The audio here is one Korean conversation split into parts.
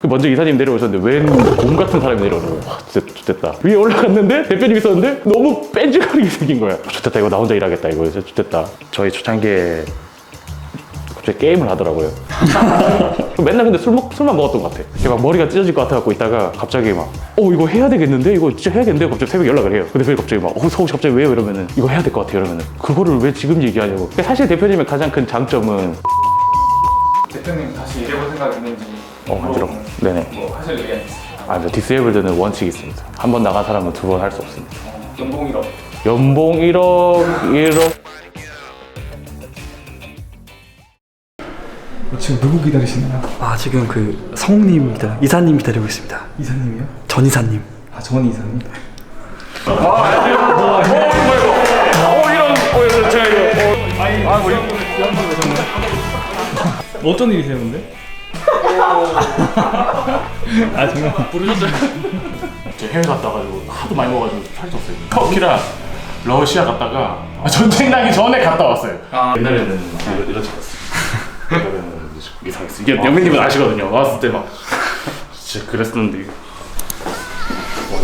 먼저 이사님 내려오셨는데 웬 곰 같은 사람이 내려오는 거야. 와, 진짜 좋됐다. 위에 올라갔는데 대표님 있었는데 너무 뺀질거리게 생긴 거야. 좋됐다, 이거 나 혼자 일하겠다, 이거 진짜 좋됐다. 저희 초창기에 갑자기 게임을 하더라고요. 맨날 근데 술만 먹었던 것 같아. 막 머리가 찢어질 것 같아갖고 있다가 갑자기 막 이거 해야 되겠는데? 이거 진짜 해야겠는데? 갑자기 새벽에 연락을 해요. 근데 갑자기 막 서우 갑자기 왜요? 이러면은 이거 해야 될 것 같아요. 이러면은 그거를 왜 지금 얘기하냐고. 사실 대표님의 가장 큰 장점은 대표님 다시 일해볼 생각 있는지 한지로 네네. 뭐 하실 의향 있으세요? 저 디스에이블드는 원칙이 있습니다. 한 번 나간 사람은 두 번 할 수 없습니다. 연봉 1억. 연봉 1억. 지금 누구 기다리시나요? 지금 그 성우님 이사님 기다리고 있습니다. 이사님이요? 전 이사님. 전 이사님? 어쩐 일이세요, 근데? 정말 부르셨어요? 저 해외 갔다 와가지고 하도 많이 먹어가지고 살이 쪘어요. 터키랑 러시아 갔다가 전쟁 나기 전에 갔다 왔어요. 옛날에는 이렇게 갔어요. 옛날에는 이상했어요. 이게 영민님은 아시거든요. 왔을 때 막 진짜 그랬었는데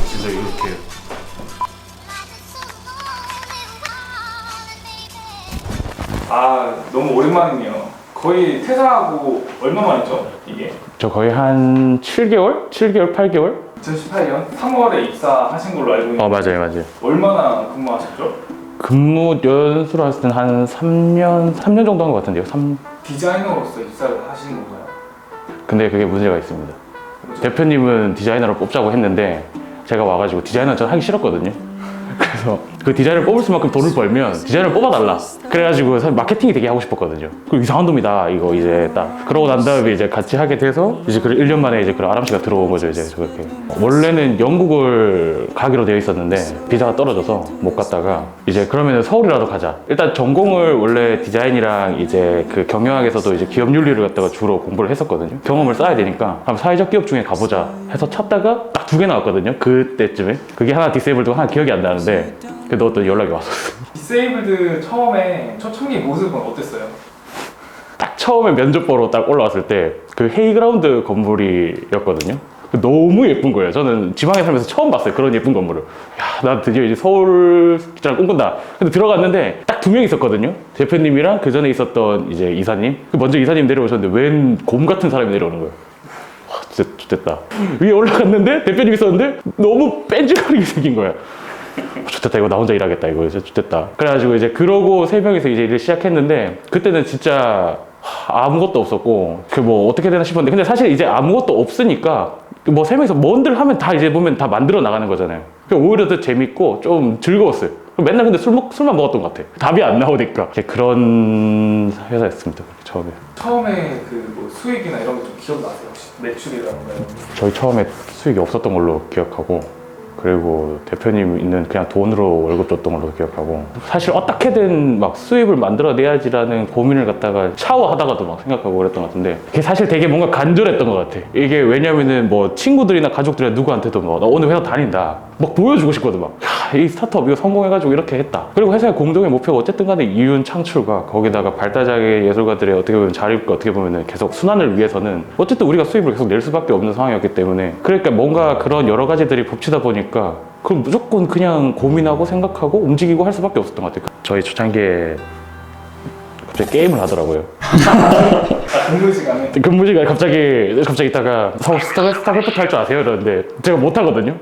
진짜 이렇게 너무 오랜만이네요. 거의 퇴사하고 얼마 만이죠, 이게? 저 거의 한 7개월? 7개월? 2018년 3월에 입사하신 걸로 알고 있는데 맞아요. 얼마나 근무하셨죠? 근무 연수로 했을 때는 한 3년 정도 한 것 같은데요. 디자이너로서 입사를 하신 건가요? 근데 그게 문제가 있습니다. 대표님은 디자이너를 뽑자고 했는데 제가 와가지고 디자이너 전 하기 싫었거든요. 그래서 그 디자이너를 뽑을 수만큼 돈을 벌면 디자이너를 뽑아달라. 그래가지고 사실 마케팅이 되게 하고 싶었거든요. 그 이상한 놈이다 이거 이제 딱 그러고 난 다음에 이제 같이 하게 돼서 이제 그 1년 만에 이제 그 아람 씨가 들어온 거죠. 이제 그렇게 원래는 영국을 가기로 되어 있었는데 비자가 떨어져서 못 갔다가 이제 그러면은 서울이라도 가자. 일단 전공을 원래 디자인이랑 이제 그 경영학에서도 이제 기업 윤리를 갖다가 주로 공부를 했었거든요. 경험을 쌓아야 되니까 한번 사회적 기업 중에 가보자 해서 찾다가 딱 2개 나왔거든요. 그때쯤에 그게 하나 디세이블드고 하나 기억이 안 나는데 너 또 연락이 왔었어. 디세이블드 처음에 초창기 모습은 어땠어요? 딱 처음에 면접 보러 딱 올라왔을 때 그 헤이그라운드 건물이었거든요. 너무 예쁜 거예요. 저는 지방에 살면서 처음 봤어요. 그런 예쁜 건물을. 나 드디어 이제 서울 직장을 꿈꾼다. 근데 들어갔는데 딱 2명 있었거든요. 대표님이랑 그 전에 있었던 이제 이사님. 먼저 이사님 내려오셨는데 웬 곰 같은 사람이 내려오는 거예요. 와, 진짜 좋됐다. 위에 올라갔는데 대표님 있었는데 너무 뺀질거리게 생긴 거야. 좋됐다, 이거 나 혼자 일하겠다, 이거 진짜 좋됐다. 그래가지고 이제 그러고 3명이서 이제 일을 시작했는데 그때는 진짜 아무것도 없었고 뭐 어떻게 되나 싶었는데 근데 사실 이제 아무것도 없으니까 뭐 3명이서 뭔들 하면 다 이제 보면 다 만들어 나가는 거잖아요. 오히려 더 재밌고 좀 즐거웠어요. 맨날 근데 술만 먹었던 것 같아. 답이 안 나오니까 그런 회사였습니다. 처음에 그 뭐 수익이나 이런 거 좀 기억나세요? 혹시 매출이라던가 이런 거? 저희 처음에 수익이 없었던 걸로 기억하고 그리고 대표님 있는 그냥 돈으로 월급 줬던 걸로 기억하고 사실 어떻게든 막 수입을 만들어내야지라는 고민을 갖다가 샤워하다가도 막 생각하고 그랬던 것 같은데 그게 사실 되게 뭔가 간절했던 것 같아. 이게 왜냐면은 뭐 친구들이나 가족들이나 누구한테도 뭐 나 오늘 회사 다닌다 막 보여주고 싶거든. 막 이 스타트업 이거 성공해가지고 이렇게 했다. 그리고 회사의 공동의 목표가 어쨌든 간에 이윤 창출과 거기다가 발달장애 예술가들의 어떻게 보면 자립과 어떻게 보면은 계속 순환을 위해서는 어쨌든 우리가 수입을 계속 낼 수밖에 없는 상황이었기 때문에 그러니까 뭔가 그런 여러 가지들이 겹치다 보니까 그럼 무조건 그냥 고민하고 생각하고 움직이고 할 수밖에 없었던 것 같아요. 저희 초창기에 갑자기 게임을 하더라고요. 근무 시간에 갑자기 있다가 스타크래프트 할 줄 아세요? 이러는데 제가 못 하거든요.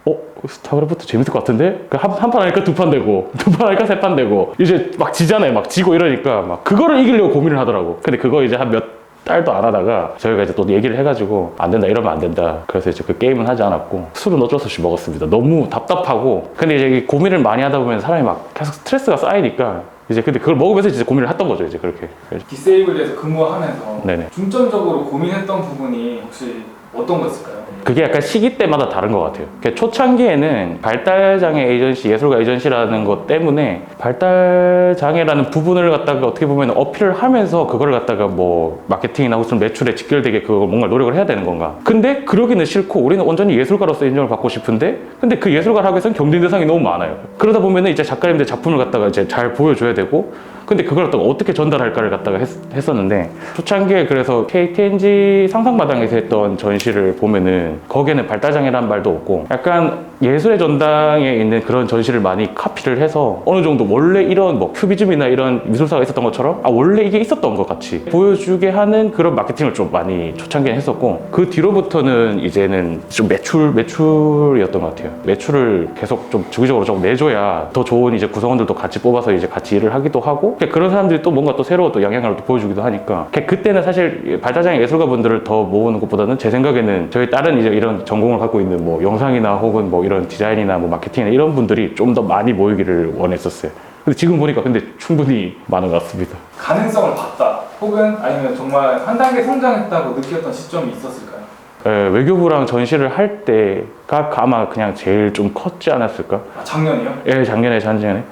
스타크래프트 재밌을 것 같은데? 한 판 하니까 2판 되고 2판 하니까 3판 되고 이제 막 지잖아요. 막 지고 이러니까 막 그거를 이기려고 고민을 하더라고. 근데 그거 이제 한 몇 달도 안 하다가 저희가 이제 또 얘기를 해가지고 안 된다, 이러면 안 된다. 그래서 이제 그 게임은 하지 않았고 술은 어쩔 수 없이 먹었습니다. 너무 답답하고 근데 이제 고민을 많이 하다 보면 사람이 막 계속 스트레스가 쌓이니까 이제 근데 그걸 먹으면서 이제 고민을 했던 거죠. 이제 그렇게. 디세이블드에서 근무하면서 네네. 중점적으로 고민했던 부분이 혹시 어떤 거였을까요? 그게 약간 시기 때마다 다른 것 같아요. 초창기에는 발달장애 에이전시, 예술가 에이전시라는 것 때문에 발달장애라는 부분을 갖다가 어떻게 보면 어필을 하면서 그걸 갖다가 뭐 마케팅이나 무슨 매출에 직결되게 그걸 뭔가 노력을 해야 되는 건가. 근데 그러기는 싫고 우리는 온전히 예술가로서 인정을 받고 싶은데 근데 그 예술가를 하기 위해서는 경쟁 대상이 너무 많아요. 그러다 보면은 이제 작가님들 작품을 갖다가 이제 잘 보여줘야 되고 근데 그걸 또 어떻게 전달할까를 갖다가 했었는데 초창기에 그래서 KTNG 상상마당에서 했던 전시를 보면은 거기에는 발달장애라는 말도 없고 약간 예술의 전당에 있는 그런 전시를 많이 카피를 해서 어느 정도 원래 이런 뭐 큐비즘이나 이런 미술사가 있었던 것처럼 원래 이게 있었던 것 같이 보여주게 하는 그런 마케팅을 좀 많이 초창기에 했었고 그 뒤로부터는 이제는 좀 매출이었던 것 같아요. 매출을 계속 좀 주기적으로 좀 내줘야 더 좋은 이제 구성원들도 같이 뽑아서 이제 같이 일을 하기도 하고 그런 사람들이 또 뭔가 또 새로운 또 영향을 또 보여주기도 하니까 그때는 사실 발달장애 예술가분들을 더 모으는 것보다는 제 생각에는 저희 다른 이제 이런 전공을 갖고 있는 뭐 영상이나 혹은 뭐 이런 디자인이나 뭐 마케팅이나 이런 분들이 좀 더 많이 모이기를 원했었어요. 근데 지금 보니까 근데 충분히 많은 것 같습니다. 가능성을 봤다. 혹은 아니면 정말 한 단계 성장했다고 느꼈던 시점이 있었을까요? 외교부랑 전시를 할 때가 아마 그냥 제일 좀 컸지 않았을까? 아, 작년이요? 예, 작년에.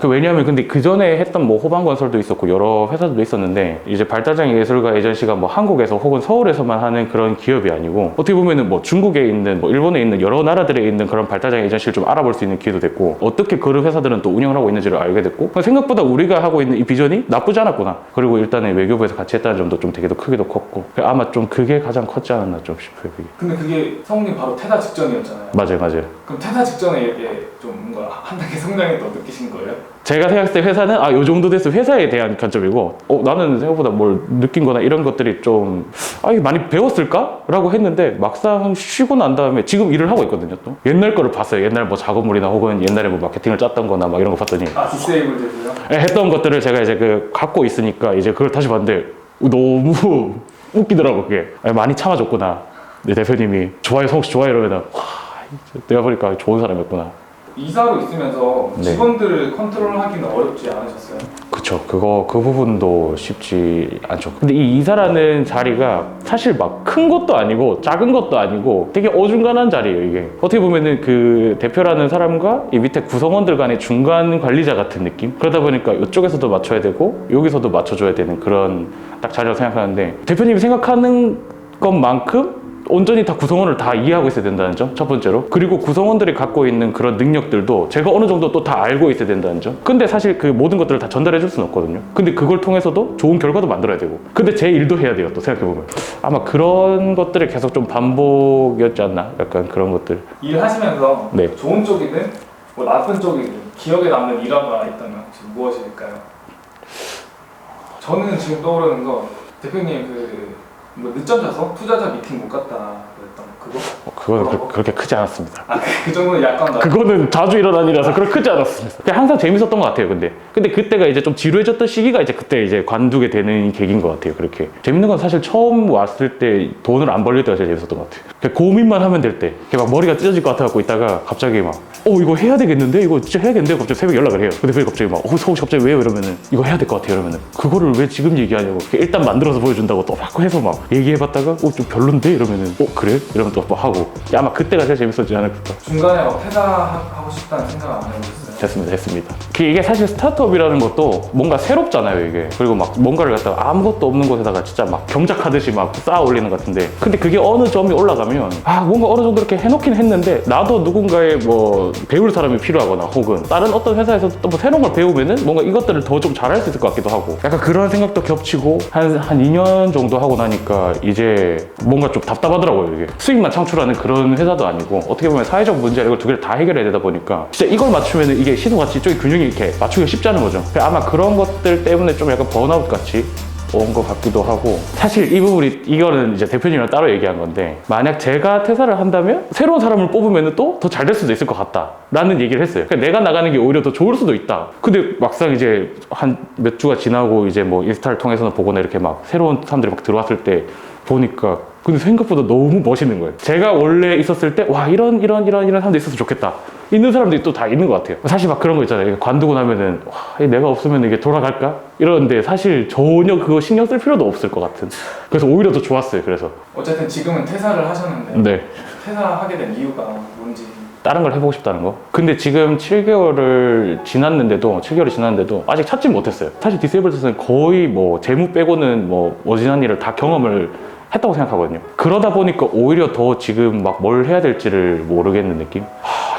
왜냐하면 근데 그 전에 했던 뭐 호반건설도 있었고 여러 회사들도 있었는데 이제 발달장애 예술가 에이전시가 뭐 한국에서 혹은 서울에서만 하는 그런 기업이 아니고 어떻게 보면은 뭐 중국에 있는 뭐 일본에 있는 여러 나라들에 있는 그런 발달장애 에이전시를 좀 알아볼 수 있는 기회도 됐고 어떻게 그런 회사들은 또 운영을 하고 있는지를 알게 됐고 생각보다 우리가 하고 있는 이 비전이 나쁘지 않았구나. 그리고 일단은 외교부에서 같이 했다는 점도 좀 되게 더 크기도 컸고 아마 좀 그게 가장 컸지 않았나 좀 싶어요. 그게. 근데 그게 성우님 바로 퇴사 직전이었잖아요. 맞아요. 그럼 퇴사 직전에 이게 좀 뭔가 한 단계 성장했다고 느끼신 거예요? 제가 생각했을 때 회사는 요 정도 됐어 회사에 대한 관점이고 나는 생각보다 뭘 느낀 거나 이런 것들이 좀 이게 많이 배웠을까? 라고 했는데 막상 쉬고 난 다음에 지금 일을 하고 있거든요 또 옛날 거를 봤어요. 옛날 뭐 작업물이나 혹은 옛날에 뭐 마케팅을 짰던 거나 막 이런 거 봤더니 디세이블드요? 했던 것들을 제가 이제 갖고 있으니까 이제 그걸 다시 봤는데 너무 웃기더라고 그게 많이 참아줬구나. 내 대표님이 좋아요 성욱 씨 좋아요 이러면 내가 보니까 좋은 사람이었구나. 이사로 있으면서 네. 직원들을 컨트롤하기는 어렵지 않으셨어요? 그쵸. 그 부분도 쉽지 않죠. 근데 이 이사라는 자리가 사실 막 큰 것도 아니고 작은 것도 아니고 되게 어중간한 자리예요, 이게. 어떻게 보면은 그 대표라는 사람과 이 밑에 구성원들 간의 중간 관리자 같은 느낌? 그러다 보니까 이쪽에서도 맞춰야 되고 여기서도 맞춰줘야 되는 그런 딱 자리라고 생각하는데 대표님이 생각하는 것만큼 온전히 다 구성원을 다 이해하고 있어야 된다는 점, 첫 번째로. 그리고 구성원들이 갖고 있는 그런 능력들도 제가 어느 정도 또 다 알고 있어야 된다는 점. 근데 사실 그 모든 것들을 다 전달해 줄 수는 없거든요. 근데 그걸 통해서도 좋은 결과도 만들어야 되고. 근데 제 일도 해야 돼요, 또 생각해보면. 아마 그런 것들이 계속 좀 반복이었지 않나? 약간 그런 것들. 일하시면서 네. 좋은 쪽이든 뭐 나쁜 쪽이든 기억에 남는 일화가 있다면 혹시 무엇일까요? 저는 지금 떠오르는 거 대표님 뭐 늦잠 자서 투자자 미팅 못 갔다 그랬던 그거? 그거는 그렇게 크지 않았습니다. 그 정도는 약간 그거는 자주 일어난 일이라서 그렇게 크지 않았습니다. 그냥 항상 재밌었던 것 같아요, 근데 그때가 이제 좀 지루해졌던 시기가 이제 그때 이제 관두게 되는 계기인 것 같아요, 그렇게. 재밌는 건 사실 처음 왔을 때 돈을 안 벌릴 때가 제일 재밌었던 것 같아요. 그냥 고민만 하면 될 때. 막 머리가 찢어질 것 같아갖고 있다가 갑자기 막, 이거 해야 되겠는데? 이거 진짜 해야겠는데? 갑자기 새벽에 연락을 해요. 근데 갑자기 막, 서울 갑자기 왜요? 이러면은, 이거 해야 될 것 같아요. 이러면은, 그거를 왜 지금 얘기하냐고. 일단 만들어서 보여준다고 또 막 해서 막 얘기해봤다가, 좀 별론데? 이러면은, 그래? 이러면 또 막 하고. 아마 그때가 제일 재밌었지 않을까. 중간에 막 퇴사하고 싶다는 생각 안 해보셨어요? 됐습니다. 이게 사실 스타트업이라는 것도 뭔가 새롭잖아요, 이게. 그리고 막 뭔가를 갖다가 아무것도 없는 곳에다가 진짜 막 경작하듯이 막 쌓아 올리는 것 같은데. 근데 그게 어느 점이 올라가면, 뭔가 어느 정도 이렇게 해놓긴 했는데, 나도 누군가의 뭐 배울 사람이 필요하거나 혹은 다른 어떤 회사에서 또 뭐 새로운 걸 배우면은 뭔가 이것들을 더 좀 잘할 수 있을 것 같기도 하고. 약간 그런 생각도 겹치고, 한 2년 정도 하고 나니까 이제 뭔가 좀 답답하더라고요, 이게. 수익만 창출하는 그런 회사도 아니고, 어떻게 보면 사회적 문제 이걸 두 개를 다 해결해야 되다 보니까, 진짜 이걸 맞추면은 이게 시도같이 이쪽에 균형이 이렇게 맞추기가 쉽지 않은 거죠. 아마 그런 것들 때문에 좀 약간 번아웃 같이 온 것 같기도 하고. 사실 이 부분이, 이거는 이제 대표님이랑 따로 얘기한 건데, 만약 제가 퇴사를 한다면 새로운 사람을 뽑으면 또 더 잘 될 수도 있을 것 같다 라는 얘기를 했어요. 그러니까 내가 나가는 게 오히려 더 좋을 수도 있다. 근데 막상 이제 한 몇 주가 지나고 이제 뭐 인스타를 통해서는 보거나 이렇게 막 새로운 사람들이 막 들어왔을 때 보니까 근데 생각보다 너무 멋있는 거예요. 제가 원래 있었을 때 이런 사람도 있었으면 좋겠다. 있는 사람들이 또 다 있는 것 같아요. 사실 막 그런 거 있잖아요. 관두고 나면은 내가 없으면 이게 돌아갈까? 이러는데 사실 전혀 그거 신경 쓸 필요도 없을 것 같은. 그래서 오히려 더 좋았어요. 그래서 어쨌든 지금은 퇴사를 하셨는데 네. 퇴사하게 된 이유가 뭔지. 다른 걸 해보고 싶다는 거. 근데 지금 7개월이 지났는데도 아직 찾지 못했어요. 사실 디세이블드에서는 거의 뭐 재무 빼고는 뭐 어지간한 일을 다 경험을 했다고 생각하거든요. 그러다 보니까 오히려 더 지금 막 뭘 해야 될지를 모르겠는 느낌?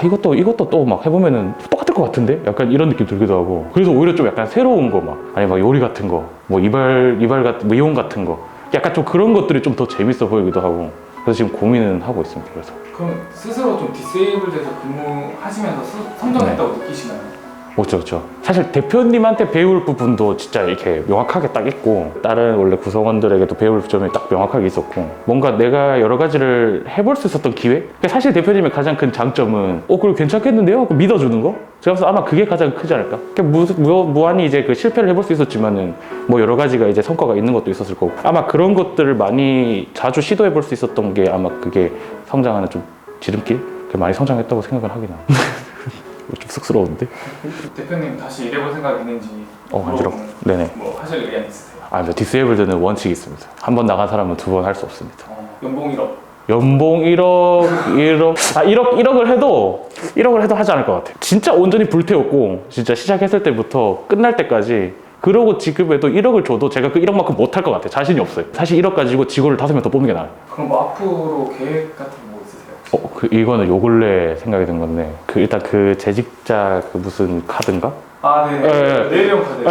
이것도 또 막 해보면은 똑같을 것 것 같은데? 약간 이런 느낌 들기도 하고. 그래서 오히려 좀 약간 새로운 거 아니 막 요리 같은 거, 뭐 이발 같은, 미용 같은 거. 약간 좀 그런 것들이 좀 더 재밌어 보이기도 하고. 그래서 지금 고민은 하고 있습니다. 그래서. 그럼 스스로 좀 디세이블돼서 근무하시면서 성장했다고 느끼시나요? 그렇죠. 사실 대표님한테 배울 부분도 진짜 이렇게 명확하게 딱 있고 다른 원래 구성원들에게도 배울 점이 딱 명확하게 있었고 뭔가 내가 여러 가지를 해볼 수 있었던 기회? 그러니까 사실 대표님의 가장 큰 장점은 그걸 괜찮겠는데요? 그럼 믿어주는 거? 제가 봐서 아마 그게 가장 크지 않을까? 무한히 이제 그 실패를 해볼 수 있었지만은 뭐 여러 가지가 이제 성과가 있는 것도 있었을 거고 아마 그런 것들을 많이 자주 시도해 볼 수 있었던 게 아마 그게 성장하는 좀 지름길? 많이 성장했다고 생각을 하긴 합니다. 좀 쑥스러운데? 대표님 다시 일해볼 생각 있는지 간지러워. 네네. 뭐 하실 의향 있으세요? 아닙니다. 디세이블드는 원칙이 있습니다. 한 번 나간 사람은 두 번 할 수 없습니다. 연봉 1억. 연봉 1억을 해도 하지 않을 것 같아요. 진짜 온전히 불태웠고, 진짜 시작했을 때부터 끝날 때까지 그러고 지급에도 1억을 줘도 제가 그 1억만큼 못 할 것 같아요. 자신이 없어요. 사실 1억 가지고 직원을 5명 더 뽑는 게 나아요. 그럼 뭐 앞으로 계획 같은 거 있으세요? 이거는 요 근래 생각이 든 건데, 일단 그 재직자 무슨 카드인가? 네. 내일형 카드.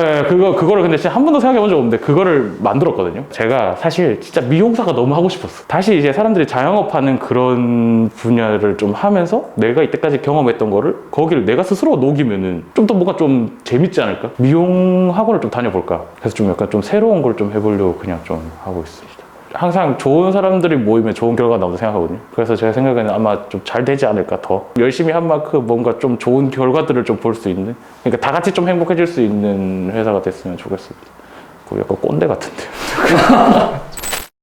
그거를 근데 진짜 한 번도 생각해 본 적 없는데 그거를 만들었거든요. 제가 사실 진짜 미용사가 너무 하고 싶었어. 다시 이제 사람들이 자영업하는 그런 분야를 좀 하면서 내가 이때까지 경험했던 거를 거기를 내가 스스로 녹이면은 좀 더 뭔가 좀 재밌지 않을까? 미용 학원을 좀 다녀볼까? 그래서 좀 약간 좀 새로운 걸 좀 해보려고 그냥 좀 하고 있습니다. 항상 좋은 사람들이 모이면 좋은 결과가 나온다고 생각하거든요. 그래서 제 생각에는 아마 좀 잘 되지 않을까 더 열심히 한 만큼 뭔가 좀 좋은 결과들을 좀 볼 수 있는 그러니까 다 같이 좀 행복해질 수 있는 회사가 됐으면 좋겠습니다. 약간 꼰대 같은데.